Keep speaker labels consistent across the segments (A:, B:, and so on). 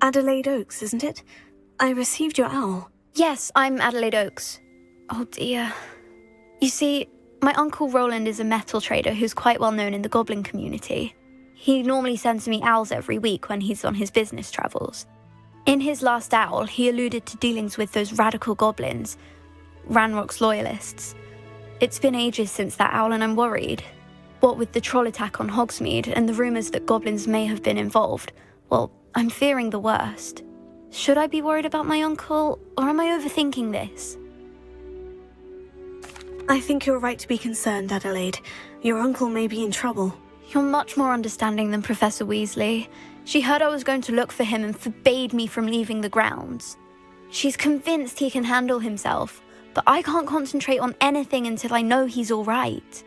A: Adelaide Oaks, isn't it? I received your owl.
B: Yes, I'm Adelaide Oaks. Oh dear. You see, my uncle Rowland is a metal trader who's quite well known in the goblin community. He normally sends me owls every week when he's on his business travels. In his last owl, he alluded to dealings with those radical goblins, Ranrock's loyalists. It's been ages since that owl and I'm worried. What with the troll attack on Hogsmeade and the rumours that goblins may have been involved, well, I'm fearing the worst. Should I be worried about my uncle, or am I overthinking this?
A: I think you're right to be concerned, Adelaide. Your uncle may be in trouble.
B: You're much more understanding than Professor Weasley. She heard I was going to look for him and forbade me from leaving the grounds. She's convinced he can handle himself, but I can't concentrate on anything until I know he's all right.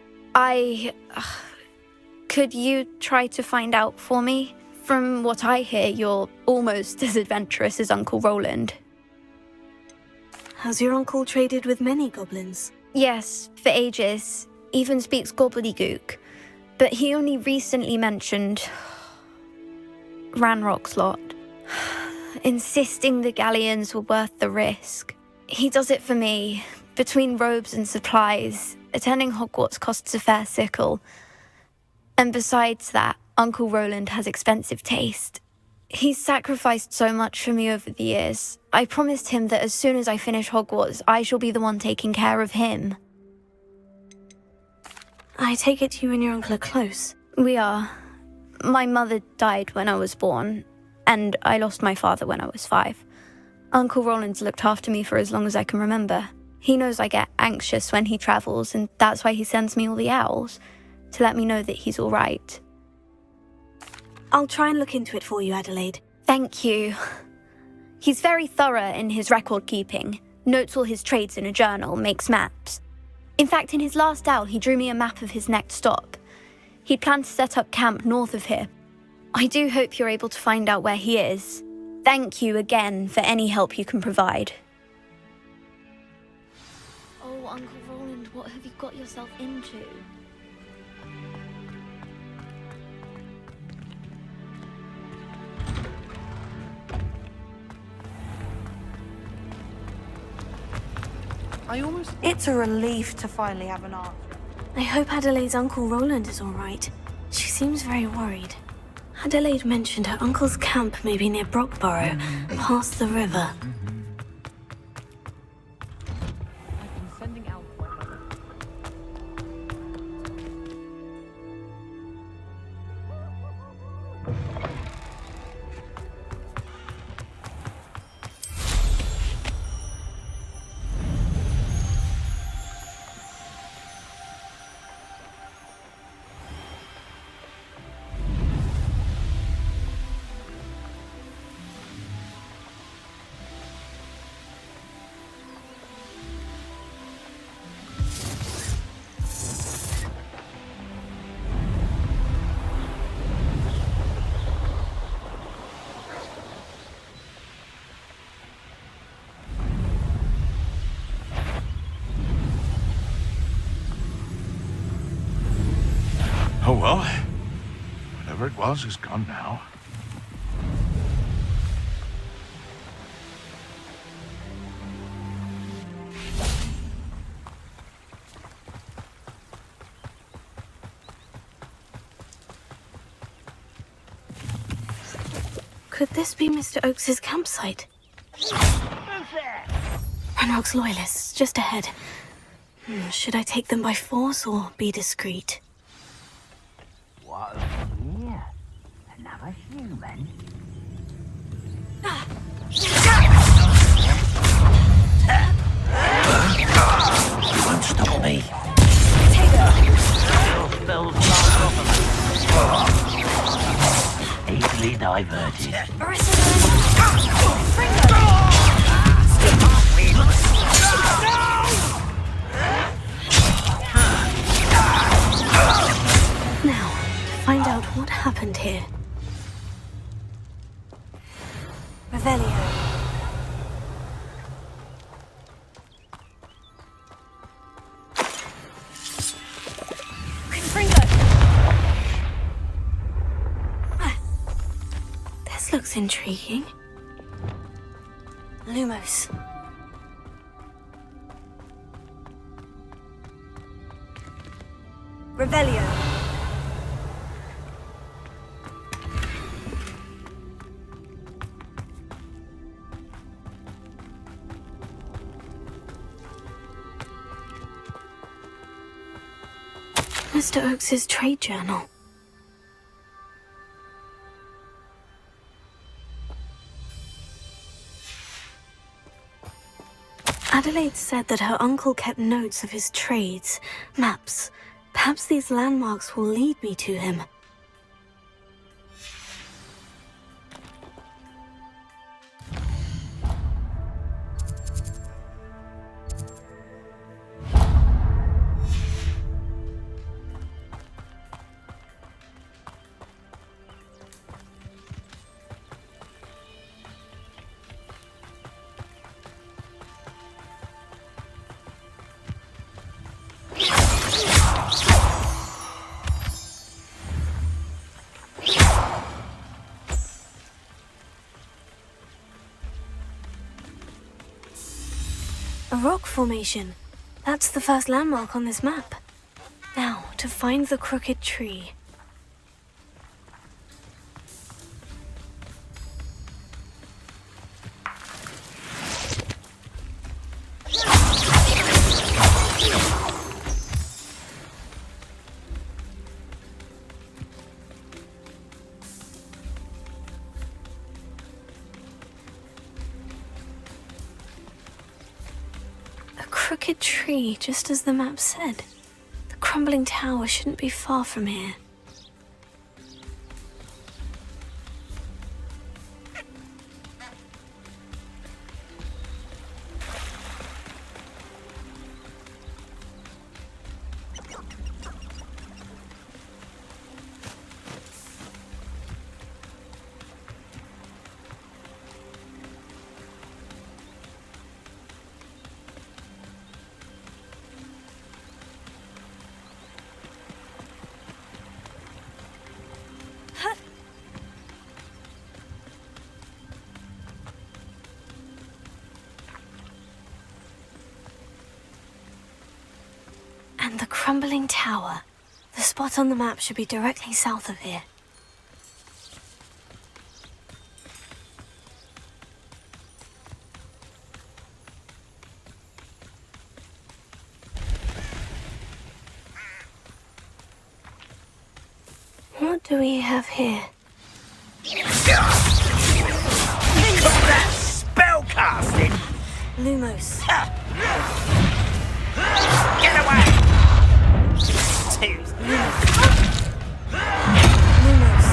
B: Could you try to find out for me? From what I hear, you're almost as adventurous as Uncle Rowland.
A: Has your uncle traded with many goblins?
B: Yes, for ages. Even speaks gobbledygook. But he only recently mentioned Ranrock's lot, insisting the galleons were worth the risk. He does it for me. Between robes and supplies, attending Hogwarts costs a fair sickle. And besides that, Uncle Rowland has expensive taste. He's sacrificed so much for me over the years. I promised him that as soon as I finish Hogwarts, I shall be the one taking care of him.
A: I take it you and your uncle are close.
B: We are. My mother died when I was born, and I lost my father when I was 5. Uncle Rowland's looked after me for as long as I can remember. He knows I get anxious when he travels, and that's why he sends me all the owls, to let me know that he's all right.
A: I'll try and look into it for you, Adelaide.
B: Thank you. He's very thorough in his record keeping, notes all his trades in a journal, makes maps. In fact, in his last owl, he drew me a map of his next stop. He'd planned to set up camp north of here. I do hope you're able to find out where he is. Thank you again for any help you can provide. Oh, Uncle Rowland, what have you got yourself into?
C: It's a relief to finally have an answer.
A: I hope Adelaide's Uncle Rowland is all right. She seems very worried. Adelaide mentioned her uncle's camp may be near Brockborough, past the river.
D: Oh well, whatever it was is gone now.
A: Could this be Mr. Oakes's campsite? Ranrock's loyalists, just ahead. Should I take them by force or be discreet?
E: What's here? Another human? You won't stop me. Spells easily diverted.
A: Now, to find out what happened here. Revelio. This looks intriguing. Lumos. Revelio. Mr. Oakes's trade journal. Adelaide said that her uncle kept notes of his trades, maps. Perhaps these landmarks will lead me to him. A rock formation. That's the first landmark on this map. Now, to find the crooked tree. Crooked tree, just as the map said. The crumbling tower shouldn't be far from here. And the crumbling tower. The spot on the map should be directly south of here. What do we have here?
E: That's spellcasting!
A: Lumos.
E: Get away!
A: Lumos.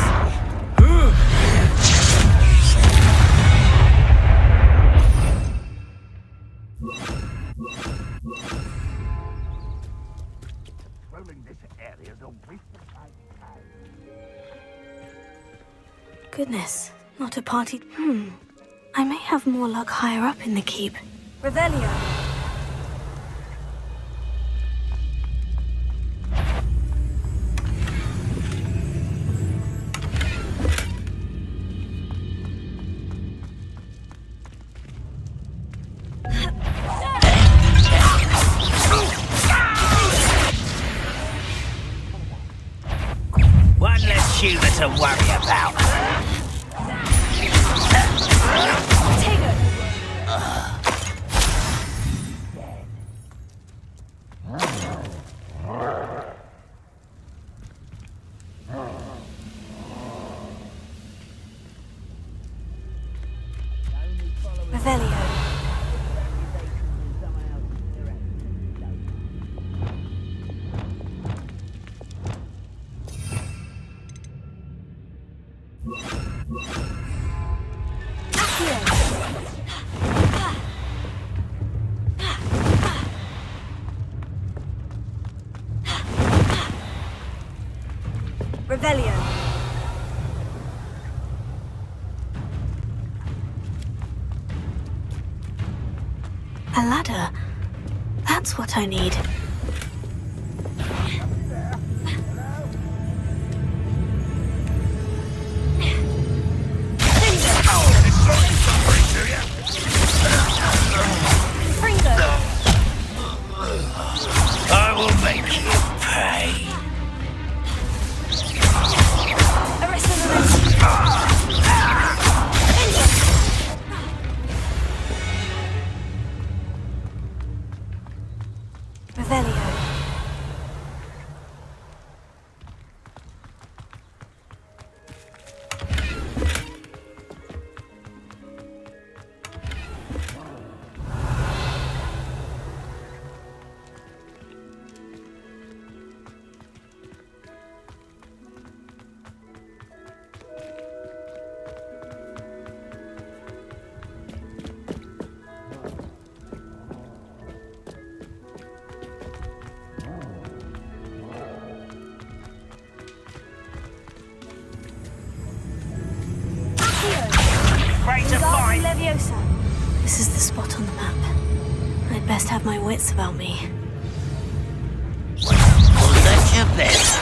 E: Rolling this area's a waste of time.
A: Goodness, not a party. I may have more luck higher up in the keep. Revelio.
E: One less humour to worry about.
A: Revelio. Revelio. A ladder. That's what I need. This is the spot on the map. I'd best have my wits about me.
F: Let your best.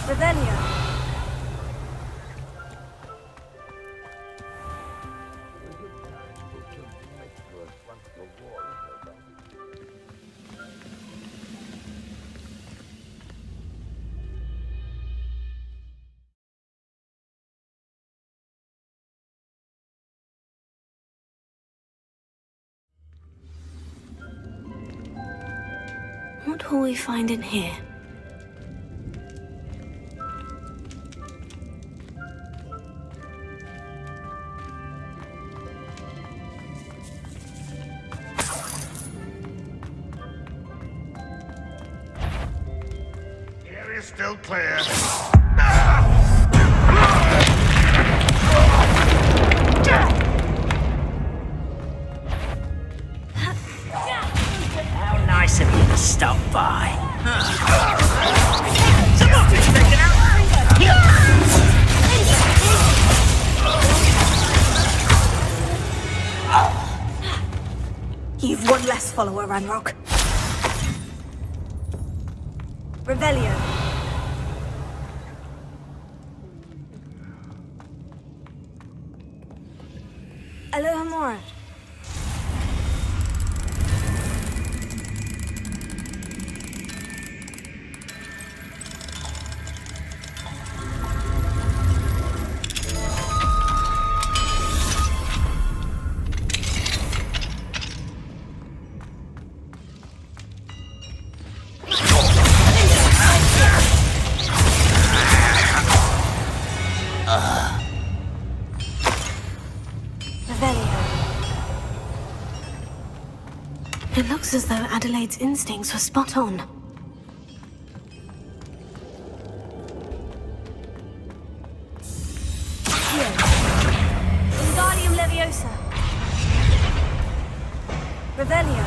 A: Revelio. What will we find in here?
D: Area's still clear.
F: How nice of you to stop by. Somebody's taken out.
C: You've one less follower, Ranrock. Revelio. Alohomora.
A: It looks as though Adelaide's instincts were spot on.
C: Wingardium Leviosa. Revelio.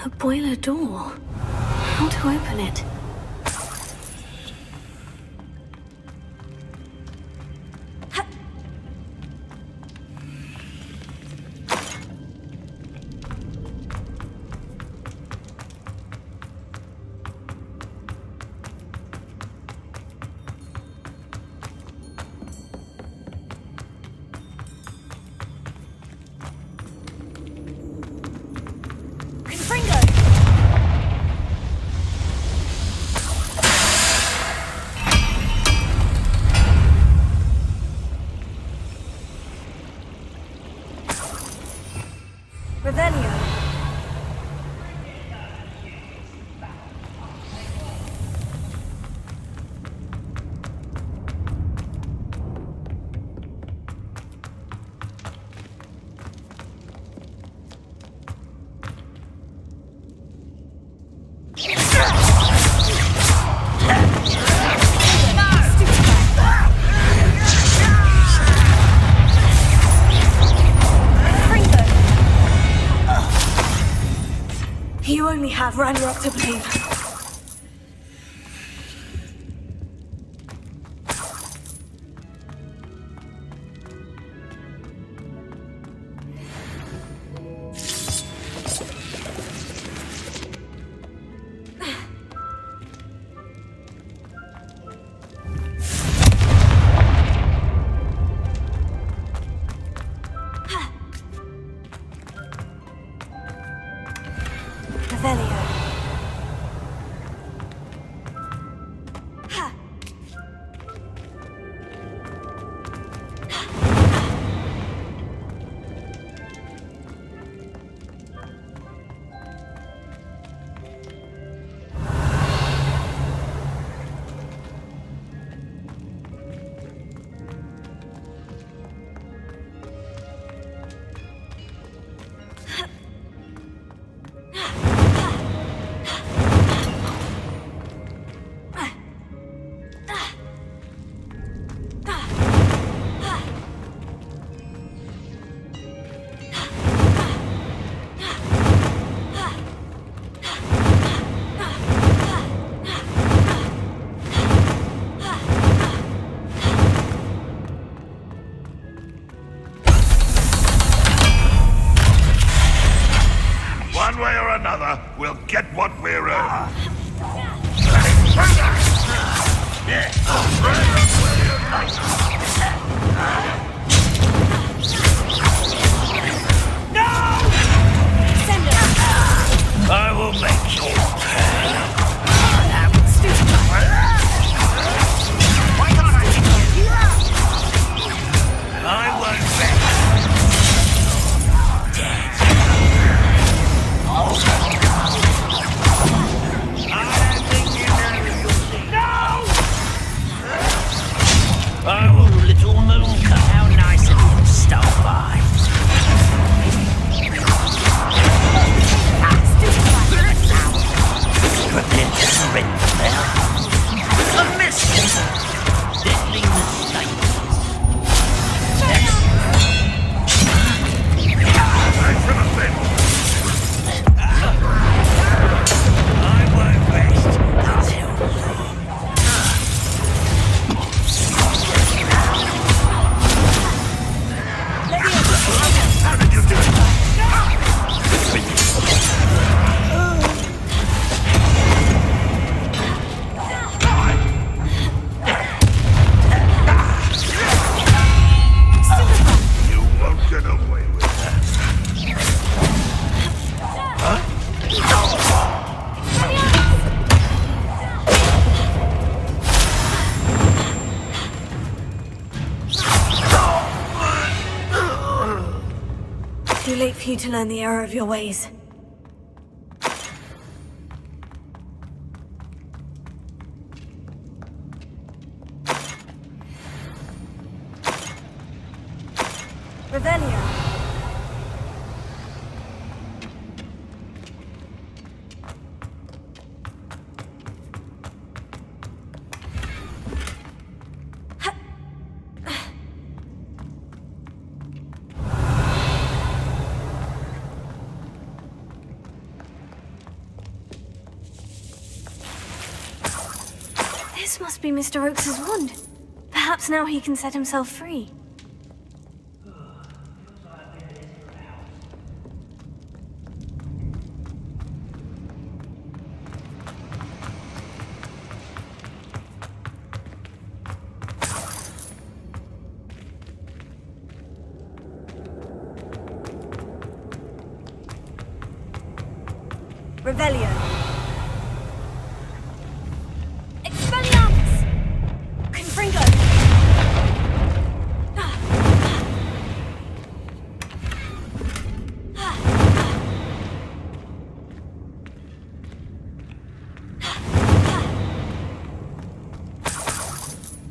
A: A boiler door. How to open it? have, ran you up to blame.
C: Revelio.
D: One way or another, we'll get what we're owed.
F: I will make you pay. Why can't I hit you? I won't bet. I don't think you know you'll see. No! Oh, little mooncock. How nice of you to stop by. Prepare to surrender now. A message. Deadly mistake.
D: Thanks for the thing.
F: I won't rest until
D: How did you do it? You won't get away with that.
A: Too late for you to learn the error of your ways.
C: Revelio.
A: This must be Mr. Oakes's wand. Perhaps now he can set himself free.
C: Revelio. Expelliarmus! Confringo!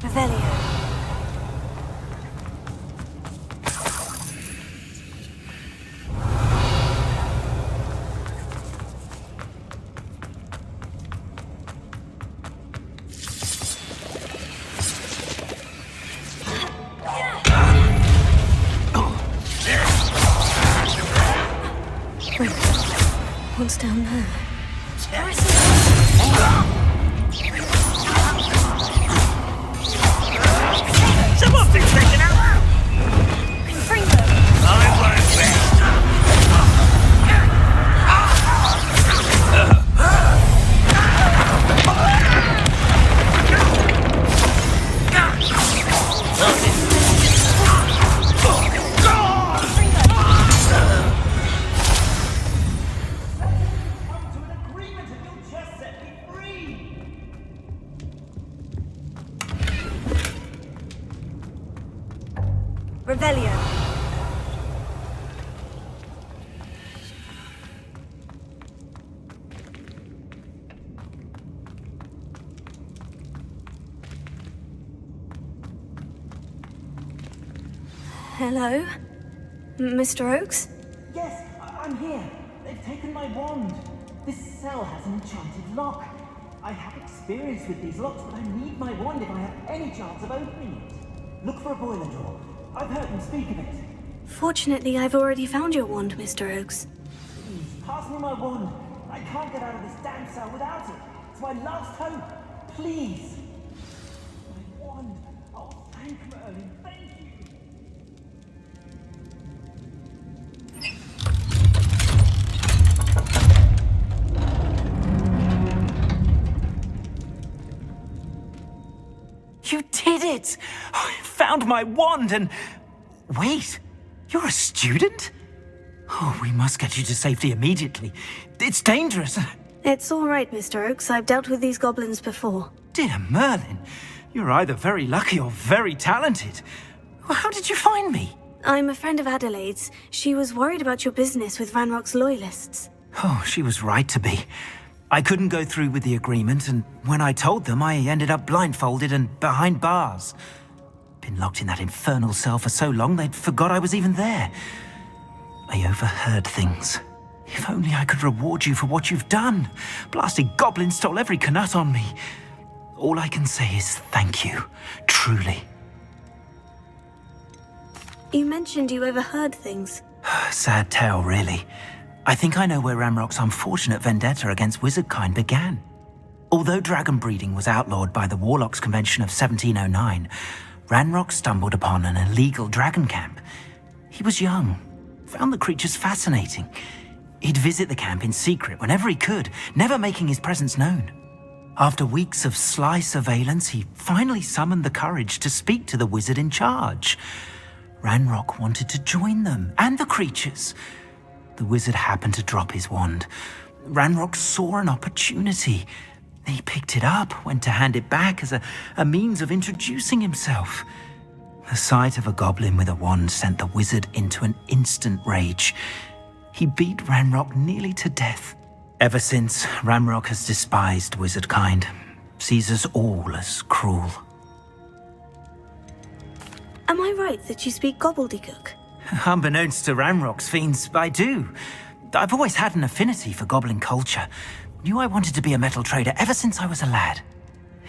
C: Revelio.
A: What's down there?
C: Revelio.
A: Hello? Mr. Oakes?
G: Yes, I'm here. They've taken my wand. This cell has an enchanted lock. I have experience with these locks, but I need my wand if I have any chance of opening it. Look for a boiler door. I've heard them speak of it.
A: Fortunately, I've already found your wand, Mr. Oakes.
G: Please, pass me my wand. I can't get out of this damn cell without it. It's my last hope. Please. My wand. Oh, thank Merlin. Thank you. You did it! I found my wand and... Wait, you're a student? Oh, we must get you to safety immediately. It's dangerous.
A: It's all right, Mr. Oakes. I've dealt with these goblins before.
G: Dear Merlin, you're either very lucky or very talented. How did you find me?
A: I'm a friend of Adelaide's. She was worried about your business with Ranrock's loyalists.
G: Oh, she was right to be. I couldn't go through with the agreement, and when I told them, I ended up blindfolded and behind bars. Been locked in that infernal cell for so long, they'd forgot I was even there. I overheard things. If only I could reward you for what you've done. Blasted goblins stole every Knut on me. All I can say is thank you, truly.
A: You mentioned you overheard things.
G: Sad tale, really. I think I know where Ranrock's unfortunate vendetta against wizardkind began. Although dragon breeding was outlawed by the Warlocks Convention of 1709, Ranrock stumbled upon an illegal dragon camp. He was young, found the creatures fascinating. He'd visit the camp in secret whenever he could, never making his presence known. After weeks of sly surveillance, he finally summoned the courage to speak to the wizard in charge. Ranrock wanted to join them, and the creatures. The wizard happened to drop his wand. Ranrock saw an opportunity. He picked it up, went to hand it back as a means of introducing himself. The sight of a goblin with a wand sent the wizard into an instant rage. He beat Ranrock nearly to death. Ever since, Ranrock has despised wizardkind, sees us all as cruel.
A: Am I right that you speak gobbledygook?
G: Unbeknownst to Ranrock's fiends, I do. I've always had an affinity for goblin culture. Knew I wanted to be a metal trader ever since I was a lad.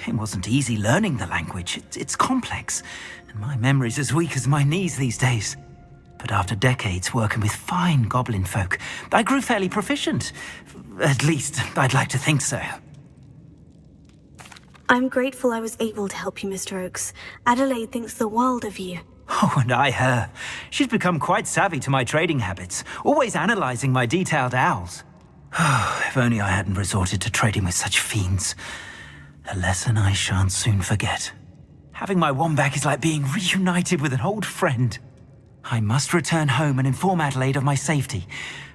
G: It wasn't easy learning the language. It's complex, and my memory's as weak as my knees these days. But after decades working with fine goblin folk, I grew fairly proficient. At least, I'd like to think so.
A: I'm grateful I was able to help you, Mr. Oakes. Adelaide thinks the world of you.
G: Oh, and I her. She's become quite savvy to my trading habits, always analyzing my detailed owls. If only I hadn't resorted to trading with such fiends. A lesson I shan't soon forget. Having my wand back is like being reunited with an old friend. I must return home and inform Adelaide of my safety.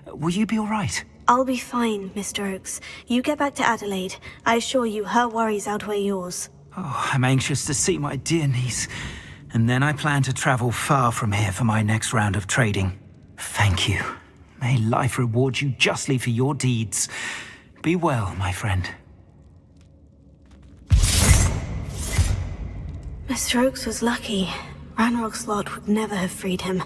G: Will you be all right?
A: I'll be fine, Mr. Oakes. You get back to Adelaide. I assure you her worries outweigh yours.
G: Oh, I'm anxious to see my dear niece. And then I plan to travel far from here for my next round of trading. Thank you. May life reward you justly for your deeds. Be well, my friend.
A: Mr. Oakes was lucky. Ranrock's lot would never have freed him.